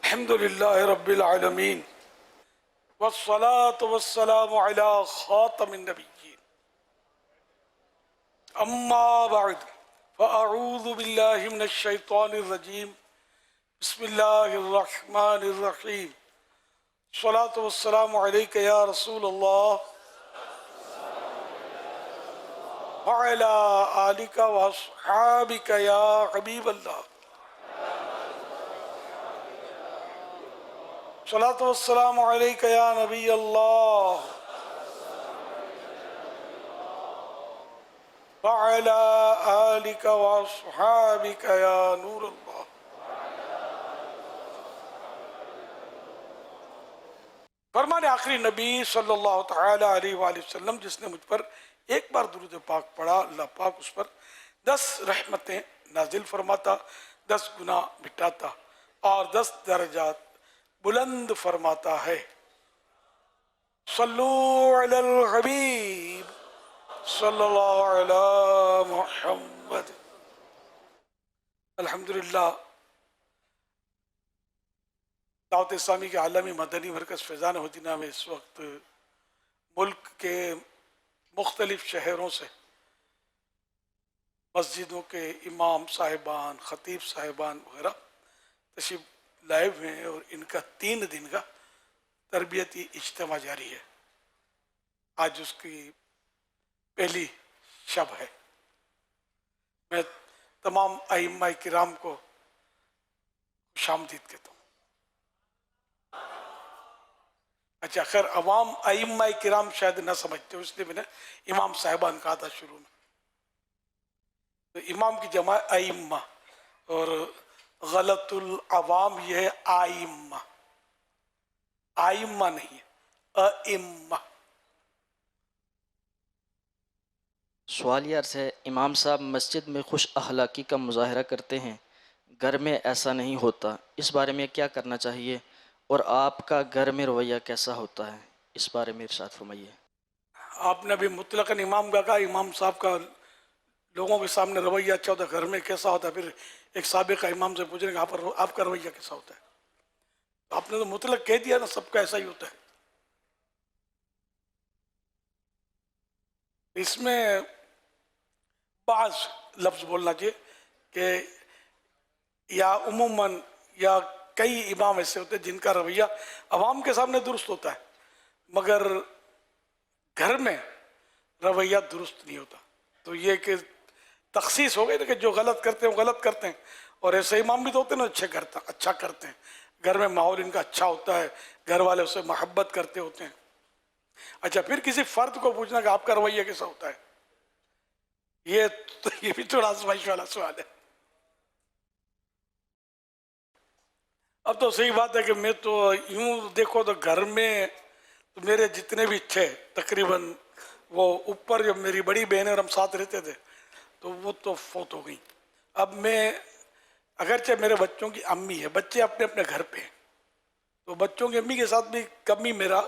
الحمد للہ رب العالمین والصلاة والسلام على خاتم النبیین اما بعد فاعوذ باللہ من الشیطان الرجیم بسم اللہ الرحمن الرحیم الصلاة والسلام علیک یا رسول اللہ وعلى آلک واصحابک یا حبیب اللہ صلاۃ والسلام علیک یا نبی اللہ وعلی آلک واصحابک یا نور اللہ۔ فرمان آخری نبی صلی اللہ تعالی علیہ وآلہ وسلم جس نے مجھ پر ایک بار درود پاک پڑھا، اللہ پاک اس پر 10 رحمتیں نازل فرماتا، 10 گناہ مٹاتا اور 10 درجات بلند فرماتا ہے۔ صلو علی الحبیب صلی اللہ علی محمد۔ الحمدللہ دعوت اسلامی کے عالمی مدنی مرکز فیضان مدینہ میں اس وقت ملک کے مختلف شہروں سے مسجدوں کے امام صاحبان، خطیب صاحبان وغیرہ تشریف لائے ہوئے ہیں اور ان کا 3 دن کا تربیتی اجتماع جاری ہے۔ آج اس کی پہلی شب ہے۔ میں تمام ائمہ کرام کو خوش آمدید کہتا ہوں۔ اچھا خیر، عوام ائمہ کرام شاید نہ سمجھتے ہو، اس لیے میں نے امام صاحبان کہا تھا شروع میں۔ تو امام کی جمع ائمہ اور غلط العوام یہ ہے آئمہ، آئمہ نہیں ہے، ائمہ۔ سوال یہ عرض ہے، امام صاحب مسجد میں خوش اخلاقی کا مظاہرہ کرتے ہیں، گھر میں ایسا نہیں ہوتا، اس بارے میں کیا کرنا چاہیے اور آپ کا گھر میں رویہ کیسا ہوتا ہے، اس بارے میں ارشاد فرمائیے۔ آپ نے بھی مطلقاً امام کا کہا، امام صاحب کا لوگوں کے سامنے رویہ اچھا ہوتا ہے، گھر میں کیسا ہوتا ہے؟ پھر ایک سابقہ امام سے پوچھیں گے آپ کا رویہ کیسا ہوتا ہے؟ آپ نے تو مطلق کہہ دیا نا، سب کا ایسا ہی ہوتا ہے۔ اس میں بعض لفظ بولنا چاہیے کہ یا عموماً یا کئی امام ایسے ہوتے ہیں جن کا رویہ عوام کے سامنے درست ہوتا ہے مگر گھر میں رویہ درست نہیں ہوتا۔ تو یہ کہ تخصیص ہو گئی نا کہ جو غلط کرتے ہیں وہ غلط کرتے ہیں، اور ایسے امام بھی تو ہوتے ہیں نا اچھا کرتے ہیں، گھر میں ماحول ان کا اچھا ہوتا ہے، گھر والے اسے محبت کرتے ہوتے ہیں۔ اچھا پھر کسی فرد کو پوچھنا کہ آپ کا رویہ کیسا ہوتا ہے، یہ بھی تھوڑا آزمائش والا سوال ہے۔ اب تو صحیح بات ہے کہ میں تو یوں دیکھو تو گھر میں تو میرے جتنے بھی تھے تقریباً، وہ اوپر جب میری بڑی بہنیں اور ہم ساتھ رہتے تھے تو وہ تو فوت ہو گئیں۔ اب میں اگرچہ میرے بچوں کی امی ہے، بچے اپنے اپنے گھر پہ ہیں، تو بچوں کی امی کے ساتھ بھی کمی میرا،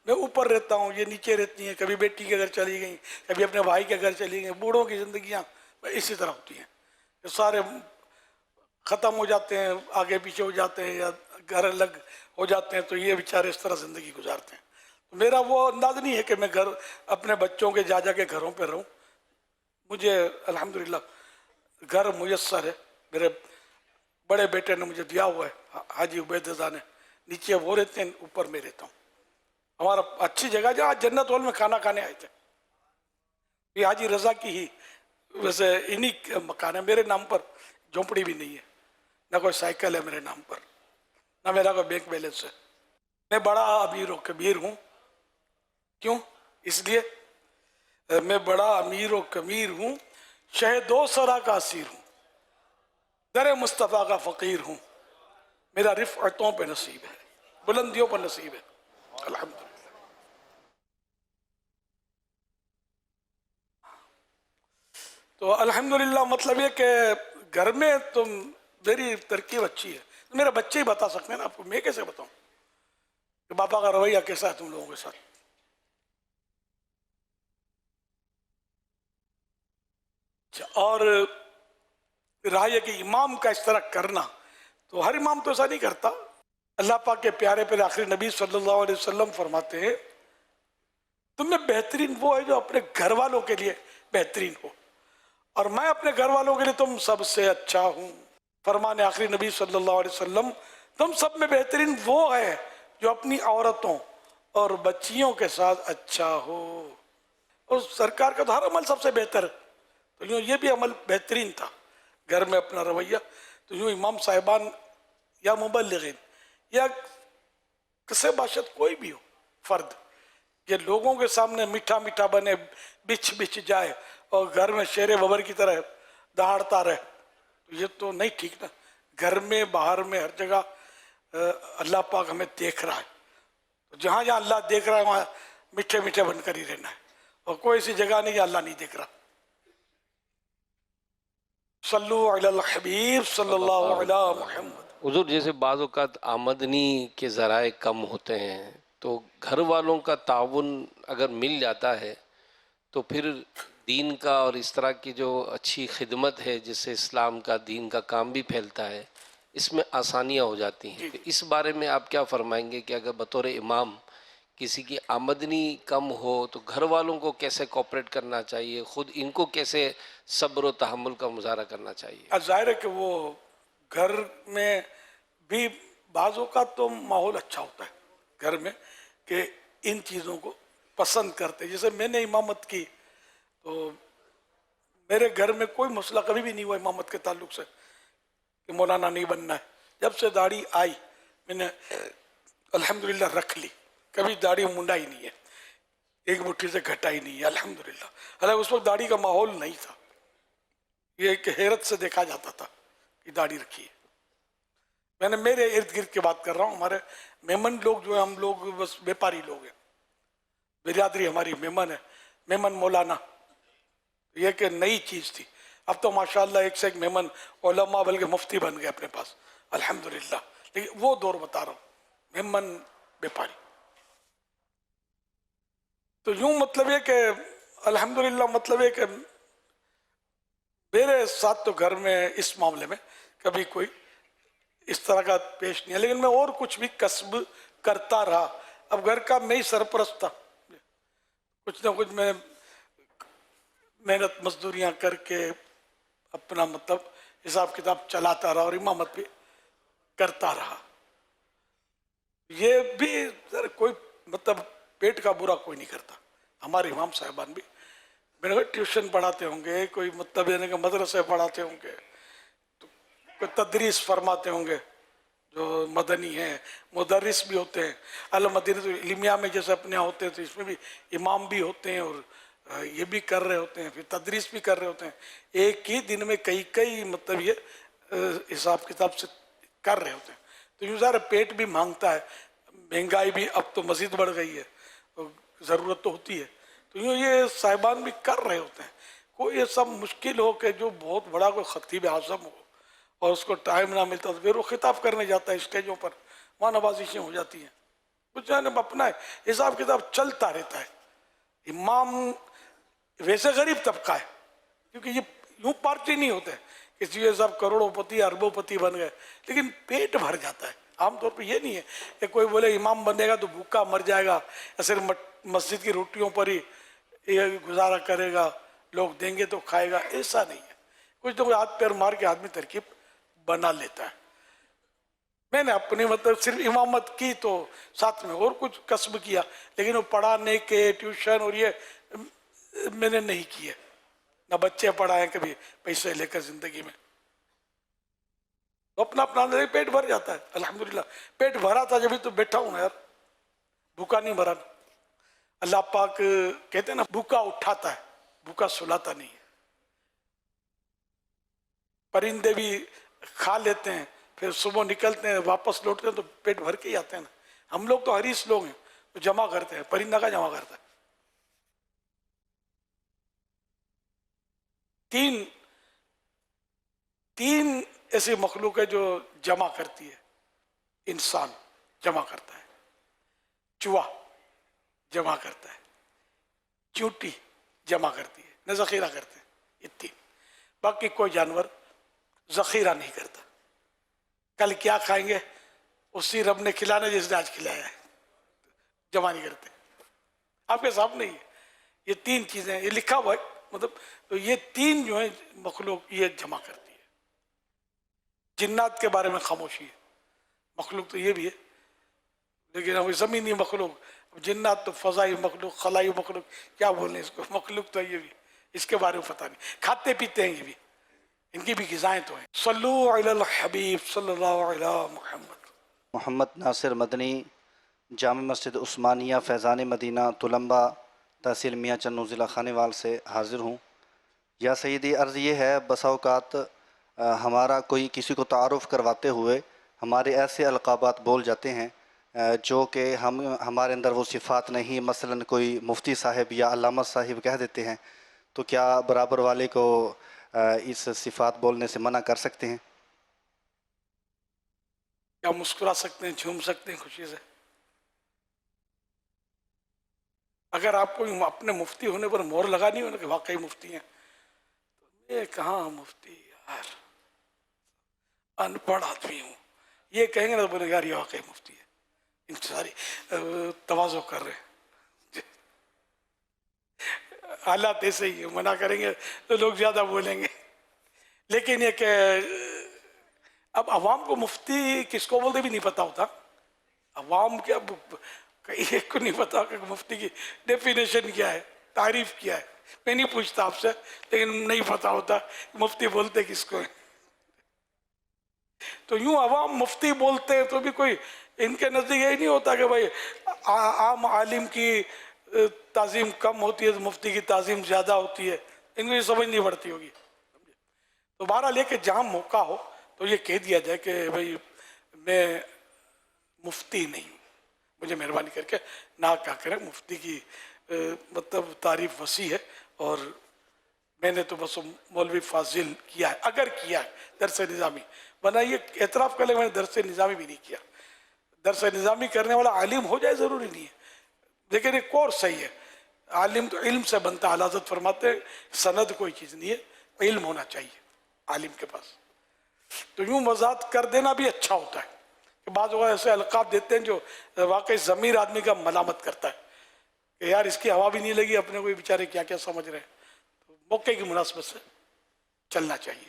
میں اوپر رہتا ہوں، یہ نیچے رہتی ہیں، کبھی بیٹی کے گھر چلی گئیں، کبھی اپنے بھائی کے گھر چلی گئیں۔ بوڑھوں کی زندگیاں اسی طرح ہوتی ہیں، سارے ختم ہو جاتے ہیں، آگے پیچھے ہو جاتے ہیں یا گھر الگ ہو جاتے ہیں، تو یہ بیچارے اس طرح زندگی گزارتے ہیں۔ میرا وہ انداز نہیں ہے کہ میں گھر اپنے بچوں کے جا کے گھروں پہ رہوں۔ مجھے الحمدللہ گھر میسر ہے، میرے بڑے بیٹے نے مجھے دیا ہوا ہے، حاجی عبید رضا نے، نیچے وہ رہتے ہیں، اوپر میں رہتا ہوں۔ ہمارا اچھی جگہ جہاں جنت ہال میں کھانا کھانے آئے تھے، یہ حاجی رضا کی ہی ویسے انہی مکان ہے، میرے نام پر جھونپڑی بھی نہیں ہے، نہ کوئی سائیکل ہے میرے نام پر، نہ میرا کوئی بینک بیلنس ہے۔ میں بڑا امیر و کبیر ہوں، کیوں؟ اس لیے میں بڑا امیر و کبیر ہوں، شہ دو سرا کا اسیر ہوں، در مصطفیٰ کا فقیر ہوں، میرا رفعتوں پہ نصیب ہے، بلندیوں پر نصیب ہے، الحمدللہ۔ تو الحمدللہ مطلب یہ کہ گھر میں تو میری ترکیب اچھی ہے، میرے بچے ہی بتا سکتے ہیں نا آپ کو، میں کیسے بتاؤں کہ باپا کا رویہ کیسا ہے تم لوگوں کے ساتھ۔ اور رہا یہ کہ امام کا اس طرح کرنا، تو ہر امام تو ایسا نہیں کرتا، اللہ پاک کے پیارے پہ آخری نبی صلی اللہ علیہ وسلم فرماتے ہیں تم میں بہترین وہ ہے جو اپنے گھر والوں کے لیے بہترین ہو، اور میں اپنے گھر والوں کے لیے تم سب سے اچھا ہوں۔ فرمان آخری نبی صلی اللہ علیہ وسلم تم سب میں بہترین وہ ہے جو اپنی عورتوں اور بچیوں کے ساتھ اچھا ہو۔ اور سرکار کا تو ہر عمل سب سے بہتر ہے، تو یوں یہ بھی عمل بہترین تھا، گھر میں اپنا رویہ۔ تو یوں امام صاحبان یا مبلغین یا کسے باشد کوئی بھی ہو فرد، یہ لوگوں کے سامنے میٹھا میٹھا بنے، بچھ بچھ جائے اور گھر میں شیر ببر کی طرح دہاڑتا رہے، تو یہ تو نہیں ٹھیک نا۔ گھر میں باہر میں ہر جگہ اللہ پاک ہمیں دیکھ رہا ہے، تو جہاں جہاں اللہ دیکھ رہا ہے وہاں میٹھے میٹھے بن کر ہی رہنا ہے، اور کوئی ایسی جگہ نہیں کہ اللہ نہیں دیکھ رہا۔ صلو علی الحبیب صلی اللہ علی محمد۔ حضور جیسے بعض اوقات آمدنی کے ذرائع کم ہوتے ہیں تو گھر والوں کا تعاون اگر مل جاتا ہے تو پھر دین کا اور اس طرح کی جو اچھی خدمت ہے جس سے اسلام کا دین کا کام بھی پھیلتا ہے اس میں آسانیاں ہو جاتی ہیں۔ تو اس بارے میں آپ کیا فرمائیں گے کہ اگر بطور امام کسی کی آمدنی کم ہو تو گھر والوں کو کیسے کوپریٹ کرنا چاہیے، خود ان کو کیسے صبر و تحمل کا مظاہرہ کرنا چاہیے؟ ظاہر ہے کہ وہ گھر میں بھی بعض اوقات تو ماحول اچھا ہوتا ہے گھر میں کہ ان چیزوں کو پسند کرتے، جیسے میں نے امامت کی تو میرے گھر میں کوئی مسئلہ کبھی بھی نہیں ہوا امامت کے تعلق سے کہ مولانا نہیں بننا ہے۔ جب سے داڑھی آئی میں نے الحمدللہ رکھ لی، کبھی داڑھی منڈا ہی نہیں ہے، ایک مٹھی سے گھٹا ہی نہیں ہے الحمدللہ۔ حالانکہ اس وقت داڑھی کا ماحول نہیں تھا، یہ ایک حیرت سے دیکھا جاتا تھا کہ داڑھی رکھی ہے۔ میں نے میرے ارد گرد کی بات کر رہا ہوں، ہمارے میمن لوگ جو ہیں ہم لوگ بس بیپاری لوگ ہیں، برادری ہماری میمن ہے، میمن مولانا، یہ کہ نئی چیز تھی۔ اب تو ماشاءاللہ ایک سے ایک میمن علماء بلکہ مفتی بن گئے اپنے پاس الحمدللہ، لیکن وہ دور بتا رہا ہوں میمن بیپاری۔ تو یوں مطلب یہ کہ الحمدللہ مطلب یہ کہ میرے ساتھ تو گھر میں اس معاملے میں کبھی کوئی اس طرح کا پیش نہیں ہے، لیکن میں اور کچھ بھی کسب کرتا رہا۔ اب گھر کا میں ہی سرپرست تھا، کچھ نہ کچھ میں محنت مزدوریاں کر کے اپنا مطلب حساب کتاب چلاتا رہا اور امامت بھی کرتا رہا۔ یہ بھی کوئی مطلب پیٹ کا برا کوئی نہیں کرتا۔ ہمارے امام صاحبان بھی میں نے کہا ٹیوشن پڑھاتے ہوں گے، کوئی مطلب یعنی کہ مدرسے پڑھاتے ہوں گے، تو کوئی تدریس فرماتے ہوں گے، جو مدنی ہیں مدرس بھی ہوتے ہیں۔ المدینہ علمیہ میں جیسے اپنے یہاں ہوتے ہیں تو اس میں بھی امام بھی ہوتے ہیں اور یہ بھی کر رہے ہوتے ہیں، پھر تدریس بھی کر رہے ہوتے ہیں، ایک ہی دن میں کئی مطلب یہ حساب کتاب سے کر رہے ہوتے ہیں۔ تو یوں ظاہر پیٹ بھی مانگتا ہے، مہنگائی بھی اب تو مزید بڑھ گئی ہے، ضرورت تو ہوتی ہے، تو یوں یہ صاحبان بھی کر رہے ہوتے ہیں۔ کوئی یہ سب مشکل ہو کہ جو بہت بڑا کوئی خطیب اعظم ہو اور اس کو ٹائم نہ ملتا تو پھر وہ خطاب کرنے جاتا ہے اسٹیجوں پر، وہاں نوازشیں ہو جاتی ہیں، کچھ جانب اپنا ہے، حساب کتاب چلتا رہتا ہے۔ امام ویسے غریب طبقہ ہے کیونکہ یہ یوں پارٹی نہیں ہوتے کہ یہ سب کروڑوں پتی اربوں پتی بن گئے، لیکن پیٹ بھر جاتا ہے۔ عام طور پہ یہ نہیں ہے کہ کوئی بولے امام بنے گا تو بھوکا مر جائے گا یا صرف مسجد کی روٹیوں پر ہی یہ گزارا کرے گا، لوگ دیں گے تو کھائے گا، ایسا نہیں ہے۔ کچھ تو کوئی ہاتھ پیر مار کے آدمی ترکیب بنا لیتا ہے۔ میں نے اپنی مطلب صرف امامت کی تو ساتھ میں اور کچھ کسب کیا، لیکن وہ پڑھانے کے ٹیوشن اور یہ میں نے نہیں کیے، نہ بچے پڑھائے کبھی پیسے لے کر زندگی میں۔ تو اپنا اندر پیٹ بھر جاتا ہے الحمدللہ۔ پیٹ بھرا تھا جبھی تو بیٹھا ہوں یار، بھوکا نہیں بھرا۔ اللہ پاک کہتے ہیں نا بھوکا اٹھاتا ہے، بھوکا سلاتا نہیں ہے۔ پرندے بھی کھا لیتے ہیں پھر صبح نکلتے ہیں واپس لوٹتے ہیں تو پیٹ بھر کے ہی آتے ہیں نا۔ ہم لوگ تو حریص لوگ ہیں، تو جمع کرتے ہیں، پرندہ کا جمع کرتا ہے۔ تین ایسی مخلوق ہے جو جمع کرتی ہے۔ انسان جمع کرتا ہے، چوہا جمع کرتا ہے، چیونٹی جمع کرتی ہے، نہ ذخیرہ کرتے ہیں، یہ تین۔ باقی کوئی جانور ذخیرہ نہیں کرتا۔ کل کیا کھائیں گے اسی رب نے کھلانا جس نے آج کھلایا ہے، جمع نہیں کرتے، آپ کے سامنے ہی ہے۔ یہ تین چیزیں یہ لکھا ہوا ہے، مطلب تو یہ تین جو ہیں مخلوق یہ جمع کرتی ہے۔ جنات کے بارے میں خاموشی ہے، مخلوق تو یہ بھی ہے، لیکن اب زمینی مخلوق، جنات تو فضائی مخلوق، خلائی مخلوق، کیا بولیں اس کو، مخلوق تو یہ بھی، اس کے بارے میں پتہ نہیں، کھاتے پیتے ہیں یہ بھی، ان کی بھی غذائیں تو ہیں۔ صلو علی الحبیب صلی اللہ علی محمد۔ محمد ناصر مدنی، جامع مسجد عثمانیہ فیضان مدینہ تلمبہ، تحصیل میاں چنو، ضلع خانیوال سے حاضر ہوں۔ یا سیدی، عرض یہ ہے بسا اوقات ہمارا کوئی کسی کو تعارف کرواتے ہوئے ہمارے ایسے القابات بول جاتے ہیں جو کہ ہمارے اندر وہ صفات نہیں، مثلا کوئی مفتی صاحب یا علامہ صاحب کہہ دیتے ہیں، تو کیا برابر والے کو اس صفات بولنے سے منع کر سکتے ہیں؟ کیا مسکرا سکتے ہیں، جھوم سکتے ہیں خوشی سے؟ اگر آپ کو اپنے مفتی ہونے پر مہر لگانی ہو نا کہ واقعی مفتی ہیں، تو یہ کہاں مفتی یار، ان پڑھ آدمی ہوں، یہ کہیں گے نا تو بولے یار یہ واقعی مفتی ہے، ان ساری تواضع کر رہے ہیں، حالات ایسے ہی منع کریں گے تو لوگ زیادہ بولیں گے۔ لیکن یہ کہ اب عوام کو مفتی کس کو بولتے بھی نہیں پتا ہوتا، عوام کے اب کئی ایک کو نہیں پتا کہ مفتی کی ڈیفینیشن کیا ہے، تعریف کیا ہے۔ میں نہیں پوچھتا آپ سے، لیکن نہیں پتا ہوتا مفتی بولتے کس کو ہیں۔ تو یوں عوام مفتی بولتے ہیں تو بھی کوئی ان کے نزدیک یہ نہیں ہوتا کہ بھائی عام عالم کی تعظیم کم ہوتی ہے تو مفتی کی تعظیم زیادہ ہوتی ہے، ان کو یہ سمجھ نہیں پڑتی ہوگی۔ تو بہرحال لے کے جہاں موقع ہو تو یہ کہہ دیا جائے کہ بھائی میں مفتی نہیں ہوں، مجھے مہربانی کر کے نہ کیا کریں، مفتی کی مطلب تعریف وسیع ہے، اور میں نے تو بس مولوی فاضل کیا ہے، اگر کیا ہے درس نظامی، ورنہ یہ اعتراف کر لیں میں نے درس نظامی بھی نہیں کیا۔ درس نظامی کرنے والا عالم ہو جائے ضروری نہیں ہے، لیکن ایک کورس صحیح ہے، عالم تو علم سے بنتا ہے، اعلیٰ حضرت فرماتے ہیں سند کوئی چیز نہیں ہے، علم ہونا چاہیے عالم کے پاس۔ تو یوں وضاحت کر دینا بھی اچھا ہوتا ہے کہ بعض اوقات ایسے القاب دیتے ہیں جو واقعی ضمیر آدمی کا ملامت کرتا ہے کہ یار اس کی ہوا بھی نہیں لگی، اپنے کو بیچارے کیا کیا سمجھ رہے ہیں۔ تو موقع کی مناسبت سے چلنا چاہیے۔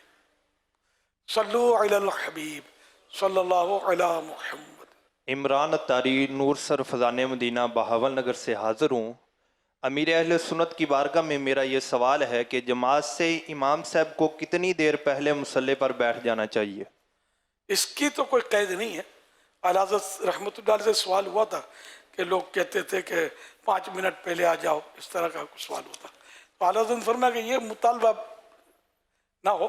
صلو علی الحبیب صلی اللہ علی محمد۔ عمران اتاری، نور سر فضان مدینہ، بہاول نگر سے حاضر ہوں۔ امیر اہل سنت کی بارگاہ میں میرا یہ سوال ہے کہ جماعت سے امام صاحب کو کتنی دیر پہلے مصلی پر بیٹھ جانا چاہیے؟ اس کی تو کوئی قید نہیں ہے، اعلیٰ حضرت رحمۃ اللہ علیہ سے سوال ہوا تھا کہ لوگ کہتے تھے کہ 5 منٹ پہلے آ جاؤ، اس طرح کا سوال ہوتا، تو اعلیٰ حضرت نے فرمایا کہ یہ مطالبہ نہ ہو،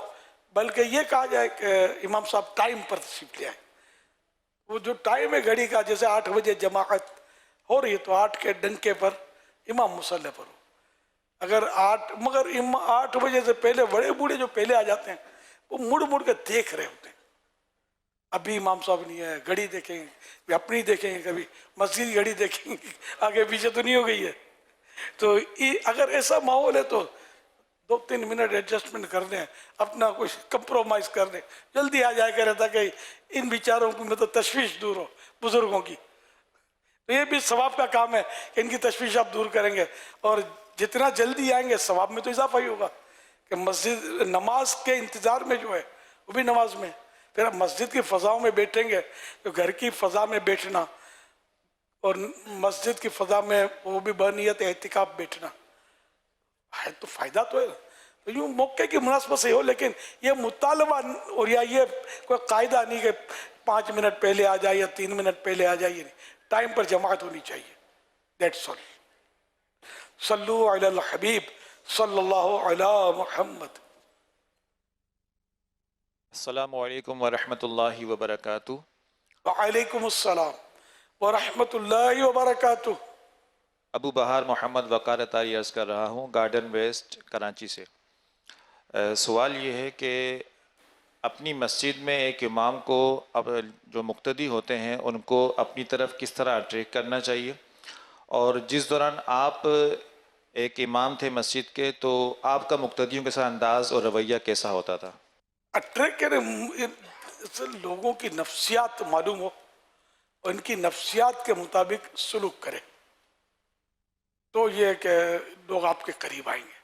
بلکہ یہ کہا جائے کہ امام صاحب ٹائم پر تشریف لے آئے۔ وہ جو ٹائم ہے گھڑی کا، جیسے 8 بجے جماعت ہو رہی ہے تو 8 کے ڈنکے پر امام مصلی پر ہو۔ اگر 8 بجے سے پہلے بڑے بوڑھے جو پہلے آ جاتے ہیں وہ مڑ مڑ کے دیکھ رہے ہوتے ہیں، ابھی امام صاحب نہیں ہے، گھڑی دیکھیں گے، اپنی دیکھیں گے، کبھی مسجد کی گھڑی دیکھیں گے، آگے پیچھے تو نہیں ہو گئی ہے۔ تو اگر ایسا ماحول ہے تو 2-3 منٹ ایڈجسٹمنٹ کر دیں، اپنا کچھ کمپرومائز کر دیں، جلدی آ جائے کرے تاکہ ان بیچاروں کو مطلب تشویش دور ہو بزرگوں کی۔ تو یہ بھی ثواب کا کام ہے کہ ان کی تشویش آپ دور کریں گے، اور جتنا جلدی آئیں گے ثواب میں تو اضافہ ہی ہوگا کہ مسجد نماز کے انتظار میں جو ہے وہ بھی نماز میں، پھر آپ مسجد کی فضاؤں میں بیٹھیں گے تو گھر کی فضا میں بیٹھنا اور مسجد کی فضا میں وہ بھی بنیت اعتکاف بیٹھنا ہے تو فائدہ تو ہے۔ تو یوں موقع کی مناسبت سے ہو، لیکن یہ مطالبہ اور یا یہ کوئی قاعدہ نہیں کہ 5 منٹ پہلے آ جائے یا 3 منٹ پہلے آ جائیے، نہیں، ٹائم پر جماعت ہونی چاہیے، دیٹس آل۔ صلو علی الحبیب صلی اللہ علی محمد۔ السلام علیکم ورحمۃ اللہ وبرکاتہ۔ وعلیکم السلام ورحمۃ اللہ وبرکاتہ۔ ابو بہار محمد وقار اتاری عرض کر رہا ہوں، گارڈن ویسٹ کراچی سے۔ سوال یہ ہے کہ اپنی مسجد میں ایک امام کو اب جو مقتدی ہوتے ہیں ان کو اپنی طرف کس طرح اٹریکٹ کرنا چاہیے، اور جس دوران آپ ایک امام تھے مسجد کے تو آپ کا مقتدیوں کے ساتھ انداز اور رویہ کیسا ہوتا تھا؟ اٹریکٹ کریں، لوگوں کی نفسیات معلوم ہو اور ان کی نفسیات کے مطابق سلوک کرے، تو یہ کہ لوگ آپ کے قریب آئیں گے،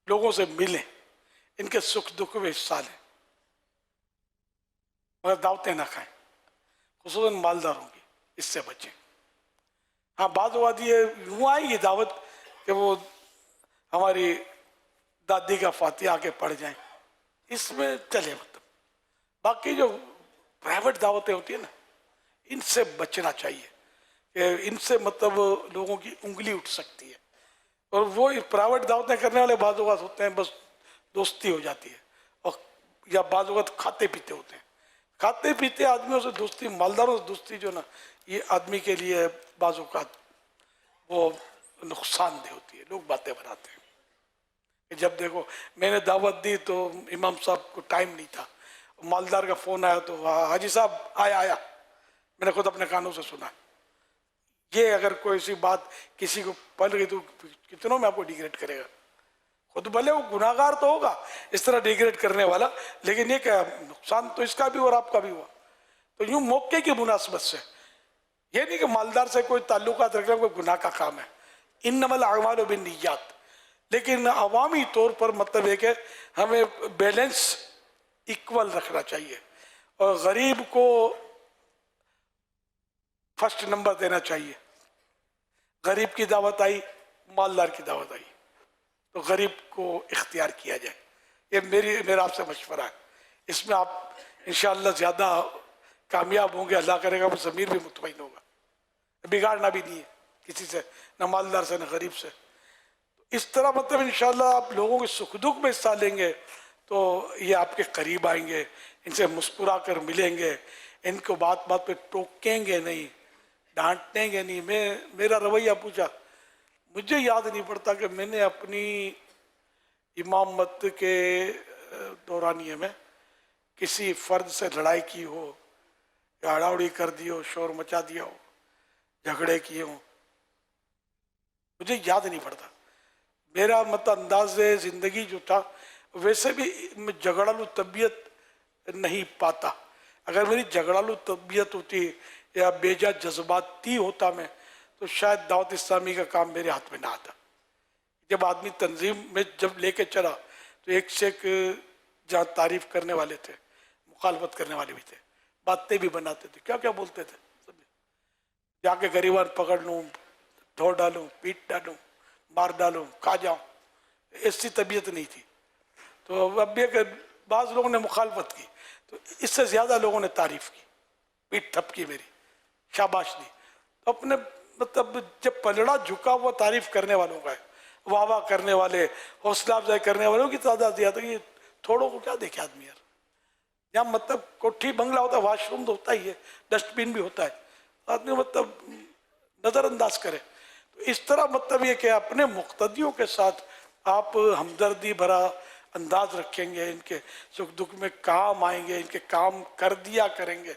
لوگوں سے ملیں، ان کے سکھ دکھ میں حصہ لیں، مگر دعوتیں نہ کھائیں، خصوصاً مالداروں کی، اس سے بچیں۔ ہاں بعض اوقات یہ یوں آئے گی دعوت کہ وہ ہماری دادی کا فاتحہ کے پڑھ جائیں، اس میں چلے، مطلب باقی جو پرائیویٹ دعوتیں ہوتی ہیں نا، ان سے بچنا چاہیے، کہ ان سے مطلب لوگوں کی انگلی اٹھ سکتی ہے، اور وہ پرائیویٹ دعوتیں کرنے والے بعض اوقات ہوتے ہیں بس دوستی ہو جاتی ہے، اور یا بعض اوقات کھاتے پیتے ہوتے ہیں، کھاتے پیتے آدمیوں سے دوستی، مالداروں سے دوستی جو نا، یہ آدمی کے لیے بعض اوقات وہ نقصان دہ ہوتی ہے، لوگ باتیں بناتے ہیں کہ جب دیکھو میں نے دعوت دی تو امام صاحب کو ٹائم نہیں تھا، مالدار کا فون آیا تو حاجی صاحب آیا، میں نے خود اپنے کانوں سے سنا۔ یہ اگر کوئی سی بات کسی کو پل گئی تو کتنوں میں آپ کو ڈیگریڈ کرے گا، خود بھلے وہ گناہ گار تو ہوگا اس طرح ڈیگریڈ کرنے والا، لیکن یہ کہ نقصان تو اس کا بھی اور آپ کا بھی ہوا۔ تو یوں موقع کی مناسبت سے، یہ نہیں کہ مالدار سے کوئی تعلقات رکھنا کوئی گناہ کا کام ہے، انما الاعمال بالنیات، لیکن عوامی طور پر مطلب ہے کہ ہمیں بیلنس ایکول رکھنا چاہیے، اور غریب کو فرسٹ نمبر دینا چاہیے۔ غریب کی دعوت آئی، مالدار کی دعوت آئی، تو غریب کو اختیار کیا جائے، یہ میرا آپ سے مشورہ ہے، اس میں آپ انشاءاللہ زیادہ کامیاب ہوں گے، اللہ کرے گا وہ ضمیر بھی مطمئن ہوگا، بگاڑنا بھی نہیں ہے کسی سے، نہ مالدار سے نہ غریب سے۔ اس طرح مطلب انشاءاللہ آپ لوگوں کے سکھ دکھ میں حصہ لیں گے تو یہ آپ کے قریب آئیں گے، ان سے مسکرا کر ملیں گے، ان کو بات بات پہ ٹوکیں گے نہیں، ڈانٹیں گے نہیں۔ میرا رویہ پوچھا، مجھے یاد نہیں پڑتا کہ میں نے اپنی امامت کے دورانیے میں کسی فرد سے لڑائی کی ہو یا اڑاوڑی کر دی ہو، شور مچا دیا ہو، جھگڑے کیے ہوں، مجھے یاد نہیں پڑتا۔ میرا مطلب انداز زندگی جو تھا ویسے بھی میں جھگڑالو طبیعت نہیں پاتا، اگر میری جھگڑالو طبیعت ہوتی یا بیجا جذباتی ہوتا میں تو شاید دعوت اسلامی کا کام میرے ہاتھ میں نہ آتا۔ جب آدمی تنظیم میں جب لے کے چلا تو ایک سے ایک جہاں تعریف کرنے والے تھے، مخالفت کرنے والے بھی تھے، باتیں بھی بناتے تھے، کیا کیا بولتے تھے، جا کے غریبان پکڑ لوں، دھو ڈالوں، پیٹ ڈالوں، مار ڈالوں، کھا جاؤں، ایسی طبیعت نہیں تھی۔ تو اب یہ کہ بعض لوگوں نے مخالفت کی تو اس سے زیادہ لوگوں نے تعریف کی، پیٹ تھپکی میری، شاباش دی۔ تو اپنے مطلب جب پلڑا جھکا ہوا تعریف کرنے والوں کا ہے، واہ واہ کرنے والے، حوصلہ افزائی کرنے والوں کی تعداد زیادہ، یہ تھوڑوں کو کیا دیکھے آدمی یار، جہاں مطلب کوٹھی بنگلہ ہوتا ہے، واش روم تو ہوتا ہی ہے، ڈسٹ بین بھی ہوتا ہے، آدمی مطلب نظر انداز کرے۔ تو اس طرح مطلب یہ کہ اپنے مقتدیوں کے ساتھ آپ ہمدردی بھرا انداز رکھیں گے، ان کے سکھ دکھ میں کام آئیں گے، ان کے کام کر دیا کریں گے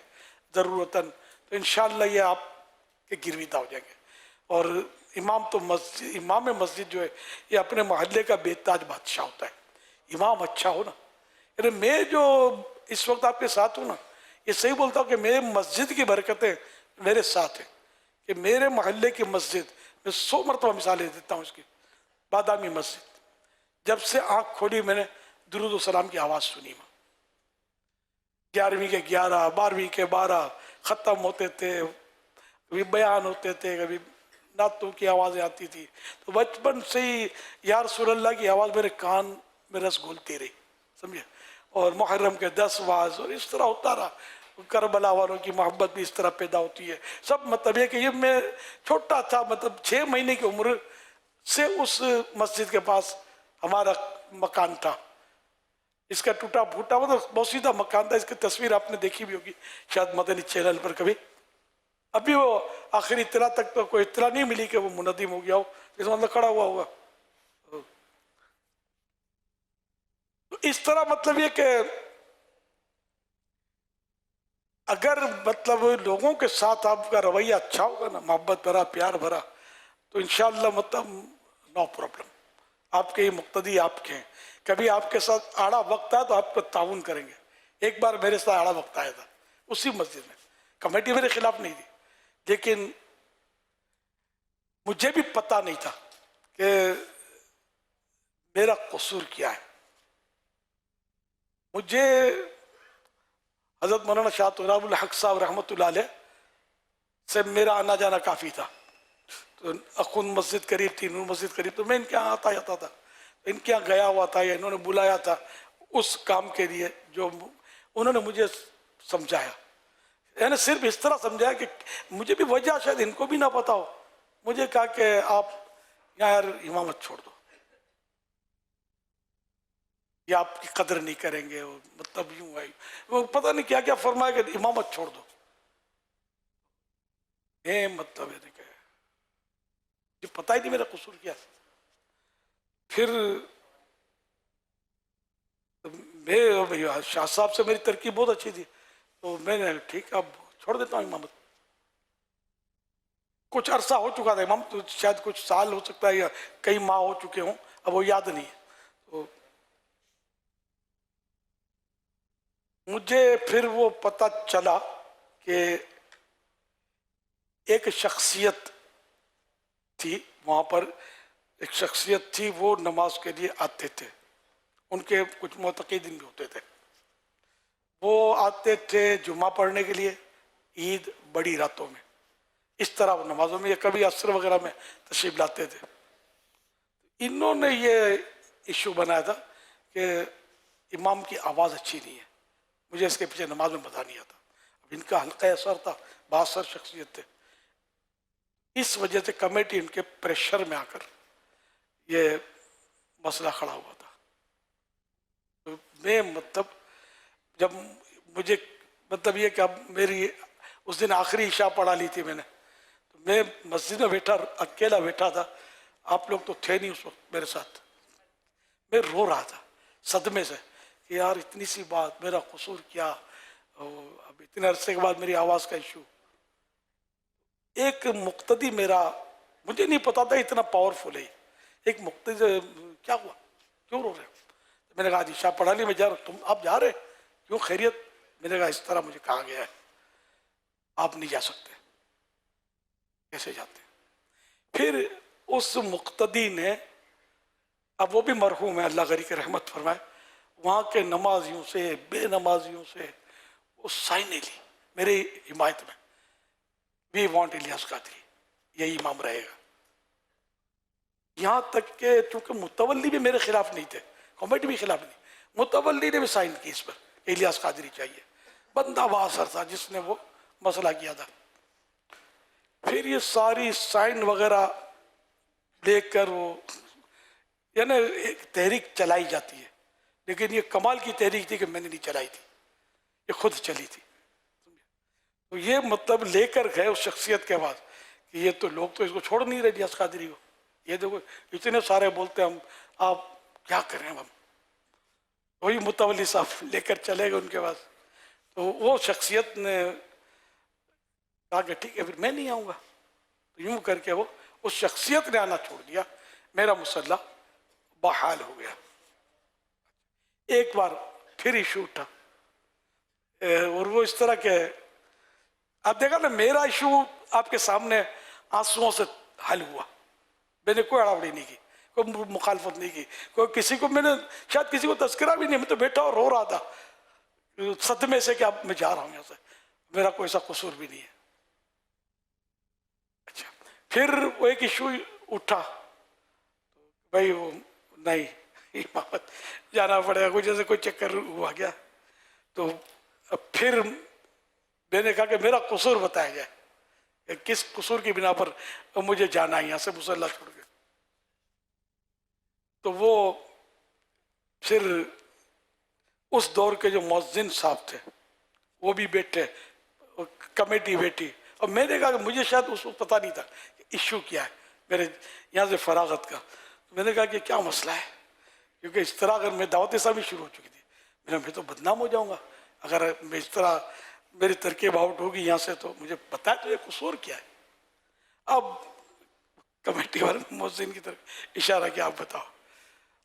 ضرورتاً، تو انشاءاللہ یہ آپ کے گرویدہ ہو جائیں گے۔ اور امام مسجد جو ہے یہ اپنے محلے کا بے تاج بادشاہ ہوتا ہے، امام اچھا ہو نا، یعنی میں جو اس وقت آپ کے ساتھ ہوں نا، یہ صحیح بولتا ہوں کہ میرے مسجد کی برکتیں میرے ساتھ ہیں، کہ میرے محلے کی مسجد، میں 100 مرتبہ مثالیں دیتا ہوں اس کی، بادامی مسجد، جب سے آنکھ کھولی میں نے درود و سلام کی آواز سنی، 11ویں کے 11، 12ویں کے 12 ختم ہوتے تھے، کبھی بیان ہوتے تھے، کبھی نعتوں کی آوازیں آتی تھی، تو بچپن سے ہی یا رسول اللہ کی آواز میرے کان میں رس گھولتی رہی، سمجھے، اور محرم کے 10 واز، اور اس طرح ہوتا رہا، کربلا والوں کی محبت بھی اس طرح پیدا ہوتی ہے سب۔ مطلب یہ کہ یہ میں چھوٹا تھا، مطلب 6 مہینے کی عمر سے اس مسجد کے پاس ہمارا مکان تھا، اس کا ٹوٹا پھوٹا وہ تو بہت سیدھا مکان تھا، اس کی تصویر آپ نے دیکھی بھی ہوگی شاید مدنی چینل پر کبھی، ابھی وہ آخری اطلاع تک تو کوئی اطلاع نہیں ملی کہ وہ منہدم ہو گیا ہو، اس مطلب کھڑا ہوا ہوگا۔ تو اس طرح مطلب یہ کہ اگر مطلب لوگوں کے ساتھ آپ کا رویہ اچھا ہوگا نا، محبت بھرا، پیار بھرا، تو انشاءاللہ مطلب نو پرابلم، آپ کے یہ مقتدی آپ کے ہیں۔ کبھی آپ کے ساتھ آڑا وقت آیا تو آپ کو تعاون کریں گے۔ ایک بار میرے ساتھ آڑا وقت آیا تھا اسی مسجد میں، کمیٹی میرے خلاف نہیں تھی، لیکن مجھے بھی پتہ نہیں تھا کہ میرا قصور کیا ہے. مجھے حضرت مولانا شاہ تراب الحق صاحب رحمۃ اللہ علیہ سے میرا آنا جانا کافی تھا. تو اخون مسجد قریب تھی، نور مسجد قریب، تو میں ان کے یہاں آتا جاتا تھا. ان کے یہاں گیا ہوا تھا یا انہوں نے بلایا تھا اس کام کے لیے جو انہوں نے مجھے سمجھایا. یعنی صرف اس طرح سمجھایا کہ مجھے بھی وجہ شاید ان کو بھی نہ پتا ہو. مجھے کہا کہ آپ یہاں یار امامت چھوڑ دو، یا آپ کی قدر نہیں کریں گے، مطلب یوں ہے، وہ پتہ نہیں کیا کیا فرمایا کہ امامت چھوڑ دو. مطلب ہے کہ مجھے پتہ ہی نہیں میرا قصور کیا. پھر میں شاہ صاحب سے میری ترکیب بہت اچھی تھی، تو میں نے ٹھیک اب چھوڑ دیتا ہوں امامت. کچھ عرصہ ہو چکا تھا امام، تو شاید کچھ سال ہو سکتا ہے یا کئی ماہ ہو چکے ہوں، اب وہ یاد نہیں ہے. تو مجھے پھر وہ پتہ چلا کہ ایک شخصیت تھی وہاں پر، ایک شخصیت تھی، وہ نماز کے لیے آتے تھے. ان کے کچھ معتقدین بھی ہوتے تھے. وہ آتے تھے جمعہ پڑھنے کے لیے عید بڑی راتوں میں، اس طرح وہ نمازوں میں یا کبھی عصر وغیرہ میں تشریف لاتے تھے. انہوں نے یہ ایشو بنایا تھا کہ امام کی آواز اچھی نہیں ہے، مجھے اس کے پیچھے نماز میں مزہ نہیں آتا. اب ان کا حلقہ اثر تھا، بااثر شخصیت تھے. اس وجہ سے کمیٹی ان کے پریشر میں آ کر یہ مسئلہ کھڑا ہوا تھا. تو میں مطلب جب مجھے مطلب یہ کہ اب میری اس دن آخری عشاء پڑھا لی تھی میں نے، تو میں مسجد میں بیٹھا اکیلا بیٹھا تھا. آپ لوگ تو تھے نہیں اس وقت میرے ساتھ. میں رو رہا تھا صدمے سے کہ یار اتنی سی بات، میرا قصور کیا، اب اتنے عرصے کے بعد میری آواز کا ایشو. ایک مقتدی میرا، مجھے نہیں پتا تھا اتنا پاورفل ہے. ایک مقتدی، کیا ہوا، کیوں رو رہے ہو؟ میں نے کہا عشاء پڑھا لی، میں جا رہا. تم آپ جا رہے کیوں، خیریت؟ میں نے کہا اس طرح مجھے کہا گیا ہے آپ نہیں جا سکتے. کیسے جاتے؟ پھر اس مقتدی نے، اب وہ بھی مرحوم ہے، اللہ غری کے رحمت فرمائے، وہاں کے نمازیوں سے، بے نمازیوں سے وہ سائنیں لی میرے حمایت میں، وی وانٹ الیاس قادری، یہی امام رہے گا. یہاں تک کہ چونکہ متولی بھی میرے خلاف نہیں تھے، کمیٹی بھی خلاف نہیں، متولی نے بھی سائن کی اس پر، الیاس قادری چاہیے. بندہ بااثر تھا جس نے وہ مسئلہ کیا تھا. پھر یہ ساری سائن وغیرہ لے کر وہ، یعنی ایک تحریک چلائی جاتی ہے، لیکن یہ کمال کی تحریک تھی کہ میں نے نہیں چلائی تھی، یہ خود چلی تھی. تو یہ مطلب لے کر گئے اس شخصیت کے بعد کہ یہ تو لوگ تو اس کو چھوڑ نہیں رہے الیاس قادری کو. یہ دیکھو اتنے سارے بولتے ہیں، ہم آپ کیا کریں. ہم وہی متولی صاحب لے کر چلے گئے ان کے پاس. تو وہ شخصیت نے کہا کہ ٹھیک ہے پھر میں نہیں آؤں گا. تو یوں کر کے وہ اس شخصیت نے آنا چھوڑ دیا. میرا مسلح بحال ہو گیا. ایک بار پھر ایشو اٹھا، اور وہ اس طرح کہ آپ دیکھا نا، میرا ایشو آپ کے سامنے آنسوؤں سے حل ہوا. میں نے کوئی اڑاوڑی نہیں کی، کوئی مخالفت نہیں کی، کوئی کسی کو، میں نے شاید کسی کو تذکرہ بھی نہیں. میں تو بیٹھا اور رو رہا تھا صدمے سے کہ اب میں جا رہا ہوں یہاں سے، میرا کوئی ایسا قصور بھی نہیں ہے. اچھا پھر وہ ایک ایشو اٹھا، بھائی وہ نہیں امامت جانا پڑے گا، کچھ جیسے کوئی چکر ہوا گیا. تو پھر میں نے کہا کہ میرا قصور بتایا جائے کہ کس قصور کی بنا پر مجھے جانا ہے یہاں سے مصلی چھوڑ کے. تو وہ پھر اس دور کے جو مؤذن صاحب تھے وہ بھی بیٹھے، کمیٹی بیٹھی، اور میں نے کہا کہ مجھے شاید اس وقت پتہ نہیں تھا کہ ایشو کیا ہے میرے یہاں سے فراغت کا. میں نے کہا کہ کیا مسئلہ ہے، کیونکہ اس طرح اگر میں دعوت اسلامی شروع ہو چکی تھی، میں تو بدنام ہو جاؤں گا اگر میں اس طرح میری ترکیب آؤٹ ہوگی یہاں سے. تو مجھے پتا ہے تو یہ قصور کیا ہے. اب کمیٹی والے مؤذن کی طرف اشارہ کیا، آپ بتاؤ.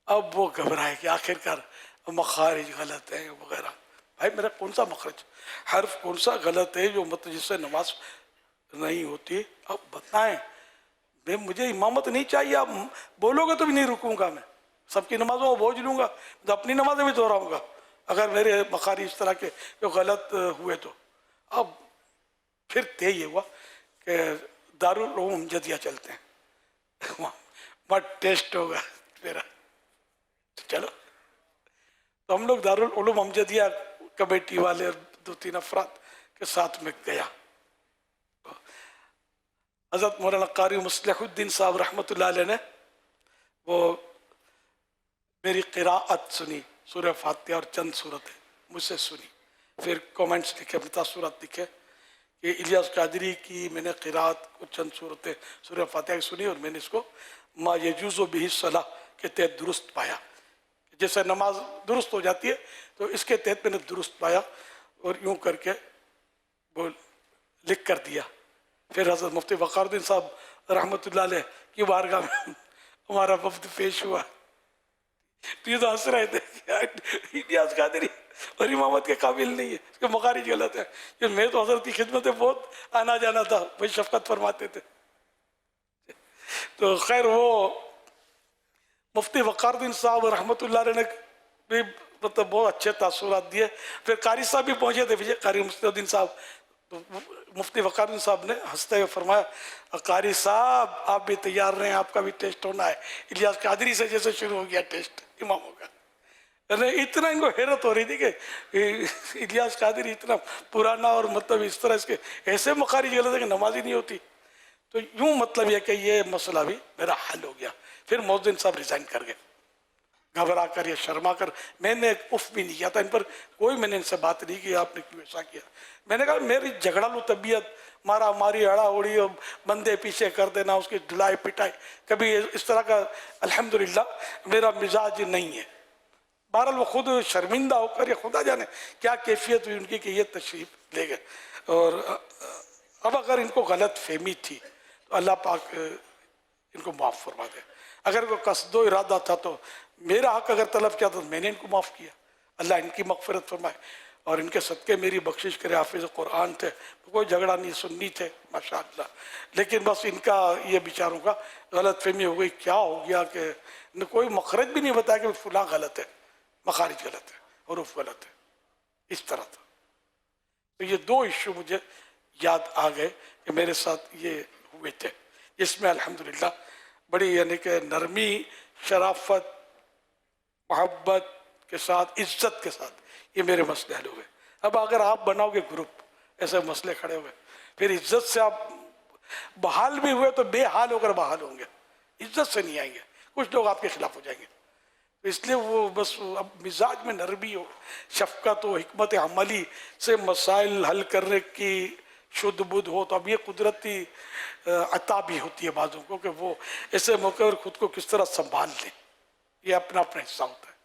اب وہ گھبرائے کہ آخر کار مخارج غلط ہیں وغیرہ. بھائی میرا کون سا مخرج حرف کون سا غلط ہے جو مطلب جس سے نماز نہیں ہوتی، اب بتائیں. مجھے امامت نہیں چاہیے، آپ بولو گے تو بھی نہیں رکوں گا، میں سب کی نمازوں کو بوجھ لوں گا، تو اپنی نمازیں بھی دہراؤں گا اگر میرے مخارج اس طرح کے جو غلط ہوئے تو. اب پھر طے یہ ہوا کہ دارالعلوم امجدیہ چلتے ہیں، وہاں ٹیسٹ ہوگا میرا. چلو تو ہم لوگ دارالعلوم امجدیہ کمیٹی والے اور 2-3 افراد کے ساتھ میں گیا. حضرت مولانا قاری مصلح الدین صاحب رحمۃ اللہ علیہ نے وہ میری قراءت سنی، سورہ فاتحہ اور چند صورتیں مجھ سے سنی، پھر کومنٹس لکھے، تاثرات لکھے کہ الیاس قادری کی میں نے قراءت کو چند صورتیں سورہ فاتحہ کی سنی اور میں نے اس کو ما یجوز بہ الصلاۃ کے تحت درست پایا. جیسے نماز درست ہو جاتی ہے تو اس کے تحت میں نے درست پایا اور یوں کر کے وہ لکھ کر دیا. پھر حضرت مفتی وقار الدین صاحب رحمۃ اللہ علیہ کی بارگاہ میں ہمارا وفد پیش ہوا، تو یہ تو ہنس رہے تھے کہ الیاس قادری اور امامت کے قابل نہیں ہے، اس کے مخارج غلط ہیں. کہ میں تو حضرت کی خدمت میں بہت آنا جانا تھا، وہی شفقت فرماتے تھے. تو خیر وہ مفتی وقار الدین صاحب رحمۃ اللہ علیہ نے بھی مطلب بہت اچھے تاثرات دیے. پھر قاری صاحب بھی پہنچے تھے، قاری مصلح الدین صاحب. تو مفتی وقار الدین صاحب نے ہنستے ہوئے فرمایا قاری صاحب آپ بھی تیار رہیں، آپ کا بھی ٹیسٹ ہونا ہے. الیاس قادری سے جیسے شروع ہو گیا ٹیسٹ اماموں کا. اتنا ان کو حیرت ہو رہی تھی کہ الیاس قادری اتنا پرانا اور مطلب اس طرح اس کے ایسے مخارج غلط ہے کہ نماز ہی نہیں ہوتی. تو یوں مطلب یہ کہ یہ مسئلہ بھی میرا حل ہو گیا. پھر مؤذن صاحب ریزائن کر گئے، گھبرا کر یا شرما کر. میں نے اف بھی نہیں کیا تھا ان پر، کوئی میں نے ان سے بات نہیں کی آپ نے کیوں ایسا کیا. میں نے کہا میری جھگڑالو طبیعت، مارا ماری اڑا اڑی اور بندے پیچھے کر دینا، اس کی ڈھلائی پٹائی، کبھی اس طرح کا الحمدللہ میرا مزاج نہیں ہے. بہرحال وہ خود شرمندہ ہو کر یا خدا جانے کیا کیفیت ہوئی ان کی کہ یہ تشریف لے گئے. اور اب اگر ان کو غلط فہمی تھی تو اللہ پاک ان کو معاف فرما دے. اگر کوئی قصد و ارادہ تھا تو میرا حق اگر طلب کیا تو میں نے ان کو معاف کیا. اللہ ان کی مغفرت فرمائے اور ان کے صدقے میری بخشش کرے. حافظ قرآن تھے، کوئی جھگڑا نہیں، سنی تھے ماشاءاللہ. لیکن بس ان کا یہ بیچاروں کا غلط فہمی ہو گئی. کیا ہو گیا کہ کوئی مخرج بھی نہیں بتایا کہ فلاں غلط ہے، مخارج غلط ہے، حروف غلط ہے، اس طرح تھا. تو یہ 2 ایشو مجھے یاد آ گئے کہ میرے ساتھ یہ ہوئے تھے، جس میں الحمدللہ بڑی یعنی کہ نرمی، شرافت، محبت کے ساتھ، عزت کے ساتھ یہ میرے مسئلے حل ہوئے. اب اگر آپ بناؤ گے گروپ، ایسے مسئلے کھڑے ہوئے، پھر عزت سے آپ بحال بھی ہوئے تو بے حال ہو کر بحال ہوں گے، عزت سے نہیں آئیں گے. کچھ لوگ آپ کے خلاف ہو جائیں گے. اس لیے وہ بس اب مزاج میں نرمی ہو، شفقت ہو، حکمت عملی سے مسائل حل کرنے کی شدھ بدھ ہو. تو اب یہ قدرتی عطا بھی ہوتی ہے بعضوں کو کہ وہ ایسے موقع پر خود کو کس طرح سنبھال لیں. یہ اپنا اپنا حصہ ہوتا ہے.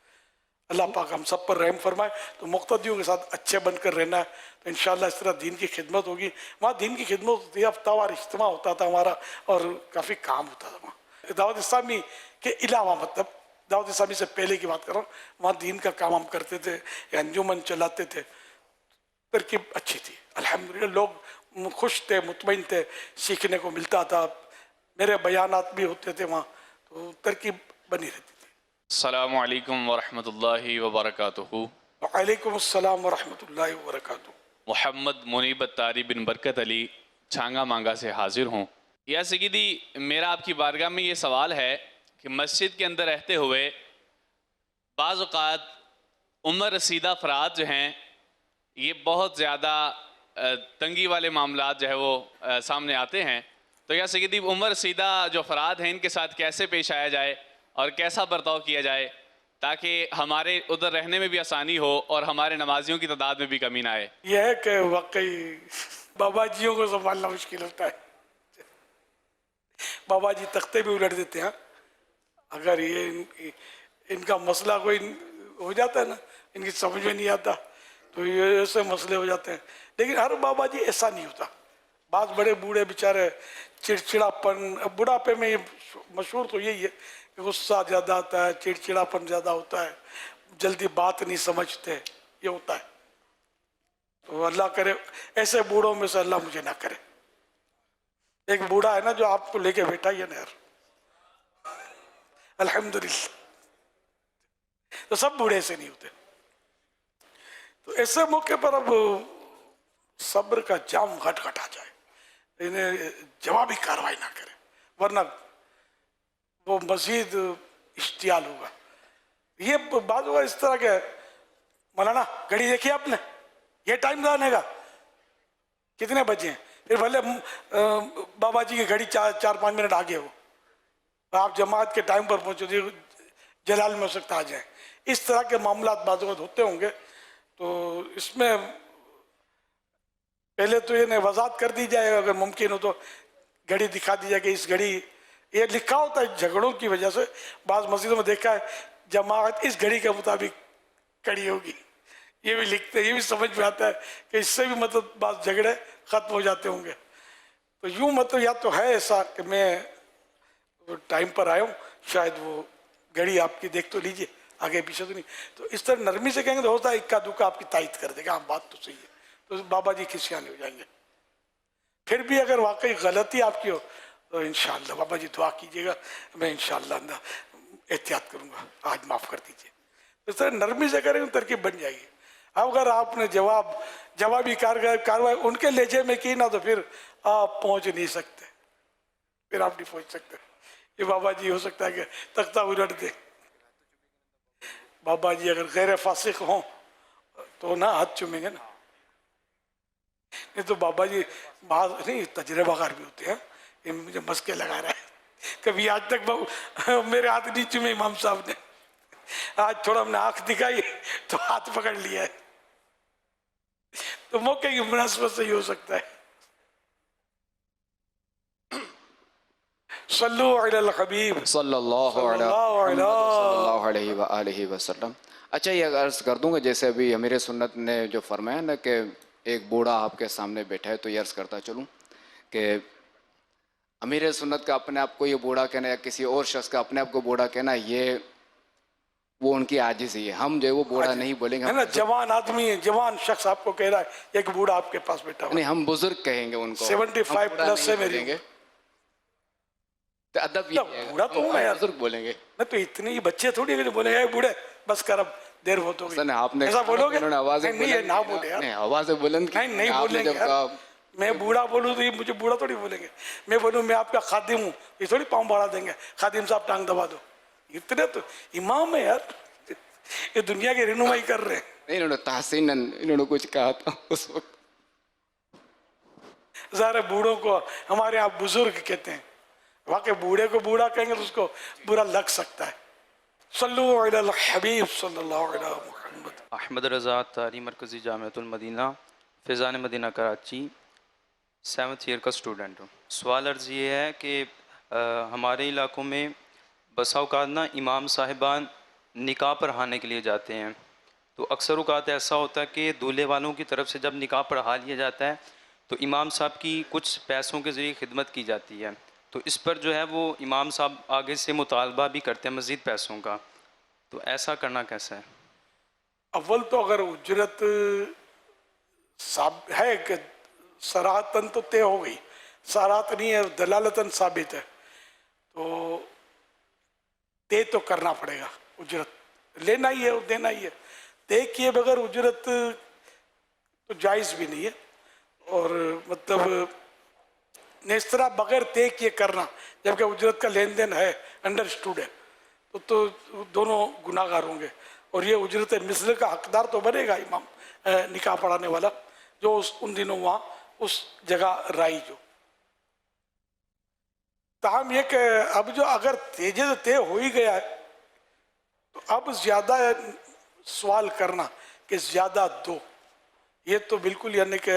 اللہ پاک ہم سب پر رحم فرمائے. تو مقتدیوں کے ساتھ اچھے بن کر رہنا ہے تو انشاءاللہ اس طرح دین کی خدمت ہوگی. وہاں دین کی خدمت ہوتی ہے، ہفتہ وار اجتماع ہوتا تھا ہمارا اور کافی کام ہوتا تھا وہاں. دعوت اسلامی کے علاوہ مطلب دعوت اسلامی سے پہلے کی بات کر رہا ہوں، وہاں دین کا کام ہم کرتے تھے، انجمن چلاتے تھے. ترکیب اچھی تھی الحمدللہ، لوگ خوش تھے، مطمئن تھے، سیکھنے کو ملتا تھا. میرے بیانات بھی ہوتے تھے وہاں، تو ترکیب بنی رہتی تھی. السلام علیکم ورحمۃ اللہ وبرکاتہ. وعلیکم السلام ورحمۃ اللہ وبرکاتہ. محمد منیب الطاری بن برکت علی چھانگا مانگا سے حاضر ہوں. یا سیدی، میرا آپ کی بارگاہ میں یہ سوال ہے کہ مسجد کے اندر رہتے ہوئے بعض اوقات عمر رسیدہ افراد جو ہیں یہ بہت زیادہ تنگی والے معاملات جو ہے وہ سامنے آتے ہیں. تو یا سیدی، عمر رسیدہ جو افراد ہیں ان کے ساتھ کیسے پیش آیا جائے اور کیسا برتاؤ کیا جائے تاکہ ہمارے ادھر رہنے میں بھی آسانی ہو اور ہمارے نمازیوں کی تعداد میں بھی کمی نہ آئے؟ یہ ہے کہ واقعی بابا جیوں کو سنبھالنا مشکل ہوتا ہے. بابا جی تختے بھی الٹ دیتے ہیں. اگر یہ ان کا مسئلہ کوئی ہو جاتا ہے نا، ان کی سمجھ میں نہیں آتا تو یہ ایسے مسئلے ہو جاتے ہیں. لیکن ہر بابا جی ایسا نہیں ہوتا. بعض بڑے بوڑھے بیچارے چڑچڑاپن، بڑھاپے میں مشہور تو یہی ہے کہ غصہ زیادہ آتا ہے، چڑچڑاپن زیادہ ہوتا ہے، جلدی بات نہیں سمجھتے، یہ ہوتا ہے. تو اللہ کرے ایسے بوڑھوں میں سے اللہ مجھے نہ کرے. ایک بوڑھا ہے نا جو آپ کو لے کے بیٹھا ہی ہے نا یار, الحمدللہ, تو سب بوڑھے سے نہیں ہوتے. تو ایسے موقع پر اب صبر کا جام گھٹ گھٹ آ جائے, انہیں جوابی کاروائی نہ کرے, ورنہ وہ مزید اشتعال ہوگا. یہ بات ہوا اس طرح کے, مولانا گھڑی دیکھی آپ نے, یہ ٹائم جانے کا کتنے بجے ہیں, پھر بھلے بابا جی کی گھڑی 4-5 منٹ آگے ہو, آپ جماعت کے ٹائم پر پہنچو, جلال میں ہو سکتا آ جائیں. اس طرح کے معاملات بعض اوقات ہوتے ہوں گے. تو اس میں پہلے تو یہ وضاحت کر دی جائے, اگر ممکن ہو تو گھڑی دکھا دی جائے کہ اس گھڑی, یہ لکھا ہوتا ہے جھگڑوں کی وجہ سے, بعض مسجدوں میں دیکھا ہے جماعت اس گھڑی کے مطابق کھڑی ہوگی, یہ بھی لکھتے ہیں, یہ بھی سمجھ میں آتا ہے کہ اس سے بھی مطلب بعض جھگڑے ختم ہو جاتے ہوں گے. تو یوں مطلب یا تو ہے ایسا کہ میں ٹائم پر آیا ہوں, شاید وہ گھڑی آپ کی دیکھ تو لیجئے, آگے پیچھے تو نہیں. تو اس طرح نرمی سے کہیں گے تو ہوتا ہے اکا دکا آپ کی تائید کر دے گا, ہاں بات تو صحیح ہے, تو بابا جی کھسیانے ہو جائیں گے. پھر بھی اگر واقعی غلطی آپ کی ہو تو انشاءاللہ بابا جی دعا کیجیے گا, میں انشاءاللہ احتیاط کروں گا, آج معاف کر دیجیے. اس طرح نرمی سے کریں گے ترکیب بن جائے گی. اب اگر آپ نے جوابی کاروائی ان کے لہجے میں کی نا تو پھر آپ پہنچ نہیں سکتے, پھر آپ نہیں پہنچ سکتے. یہ بابا جی ہو سکتا ہے کہ تختہ الٹ دے. بابا جی اگر غیر فاسق ہوں تو نہ ہاتھ چومیں گے نا, نہیں تو بابا جی بعض نہیں تجربہ کار بھی ہوتے ہیں. یہ مجھے مسکے لگا رہا ہے, کبھی آج تک میرے ہاتھ نہیں چومے امام صاحب نے, آج تھوڑا ہم نے آنکھ دکھائی تو ہاتھ پکڑ لیا ہے. تو موقع کی مناسبت سے ہی ہو سکتا ہے. صلو علی الحبیب صلی اللہ علیہ وآلہ وسلم. اچھا یہ عرض کر دوں گا, جیسے ابھی امیر سنت نے جو فرمایا نا کہ ایک بوڑھا آپ کے سامنے بیٹھا ہے, تو یہ عرض کرتا چلوں کہ امیر سنت کا اپنے آپ کو یہ بوڑھا کہنا یا کسی اور شخص کا اپنے آپ کو بوڑھا کہنا, یہ وہ ان کی عاجزی ہے. ہم جو ہے وہ بوڑھا نہیں بولیں گے, ہے نا, جوان آدمی ہے, جوان شخص آپ کو کہہ رہا ہے ایک بوڑھا آپ کے پاس بیٹھا ہوا, نہیں ہم بزرگ کہیں گے ان کو, 75 پلس ہے میری بولیں گے. تو ادب یہ ہے, بوڑھا تو ہوں میں یار, بزرگ بولیں گے. میں تو اتنے ہی بچے تھوڑی ہے جو بولے گے بوڑھے بس کر اب دیر بہت ہو گئی, آپ نے ایسا بولو گے؟ انہوں نے آواز نہیں یہ نہ بولے یار, آواز بلند کی, نہیں بولیں گے یار. میں بوڑھا بولوں تو یہ مجھے بوڑھا تھوڑی بولیں گے. میں بولوں میں آپ کا خادم ہوں, یہ تھوڑی پاؤں بڑھا دیں گے, خادم صاحب ٹانگ دبا دو. اتنے تو امام ہے یار, یہ دنیا کی رہنمائی کر رہے ہیں. انہوں نے تحسین انہوں نے کچھ کہا تھا اس وقت. ظاہر بوڑھوں کو ہمارے یہاں بزرگ کہتے ہیں, واقعی بوڑھے کو بوڑھا کہیں گے تو اس کو برا لگ سکتا ہے. صلو علی الحبیب صلی اللہ علیہ محمد. احمد رضا تاری مرکزی جامعۃ المدینہ فیضان مدینہ کراچی 7th ایئر کا اسٹوڈنٹ ہوں. سوال عرض یہ ہے کہ ہمارے علاقوں میں بسا اوقات نا امام صاحبان نکاح پڑھانے کے لیے جاتے ہیں, تو اکثر اوقات ایسا ہوتا ہے کہ دولہے والوں کی طرف سے جب نکاح پڑھا لیا جاتا ہے تو امام صاحب کی کچھ پیسوں کے ذریعے خدمت کی جاتی ہے, تو اس پر جو ہے وہ امام صاحب آگے سے مطالبہ بھی کرتے ہیں مزید پیسوں کا, تو ایسا کرنا کیسا ہے؟ اول تو اگر اجرت ہے کہ صراحتاً تو طے ہو گئی, صراحت نہیں ہے دلالتاً ثابت ہے, تو طے تو کرنا پڑے گا. اجرت لینا ہی ہے اور دینا ہی ہے. طے کیے بغیر اجرت تو جائز بھی نہیں ہے, اور مطلب اس طرح بغیر طے کیے کرنا جبکہ اجرت کا لین دین ہے, انڈرسٹوڈ ہے, تو دونوں گناہ گار ہوں گے. اور یہ اجرت مثل کا حقدار تو بنے گا امام نکاح پڑھانے والا جو ان دنوں وہاں اس جگہ رائج ہو. تاہم یہ کہ اب جو اگر تیجے سے طے ہو ہی گیا ہے تو اب زیادہ سوال کرنا کہ زیادہ دو, یہ تو بالکل یعنی کہ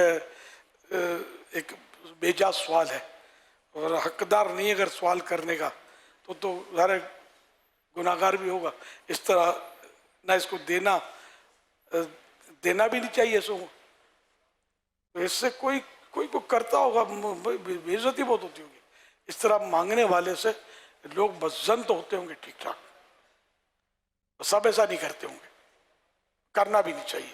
ایک بے جا سوال ہے, اور حقدار نہیں اگر سوال کرنے کا تو ظاہر گناہ گار بھی ہوگا. اس طرح نہ اس کو دینا بھی نہیں چاہیے. سو اس سے کوئی کو کرتا ہوگا بے عزتی بہت ہوتی ہوگی. اس طرح مانگنے والے سے لوگ بدظن تو ہوتے ہوں گے ٹھیک ٹھاک, سب ایسا نہیں کرتے ہوں گے, کرنا بھی نہیں چاہیے.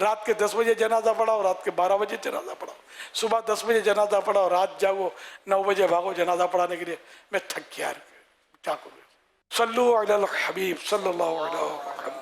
رات کے 10 بجے جنازہ پڑھاؤ، رات کے 12 بجے جنازہ پڑھاؤ، صبح 10 بجے جنازہ پڑھاؤ، رات جاگو 9 بجے بھاگو جنازہ پڑھانے کے لیے. میں تھک گیا، کیا کروں. صلو علی الحبیب صلی اللہ علیہ وسلم.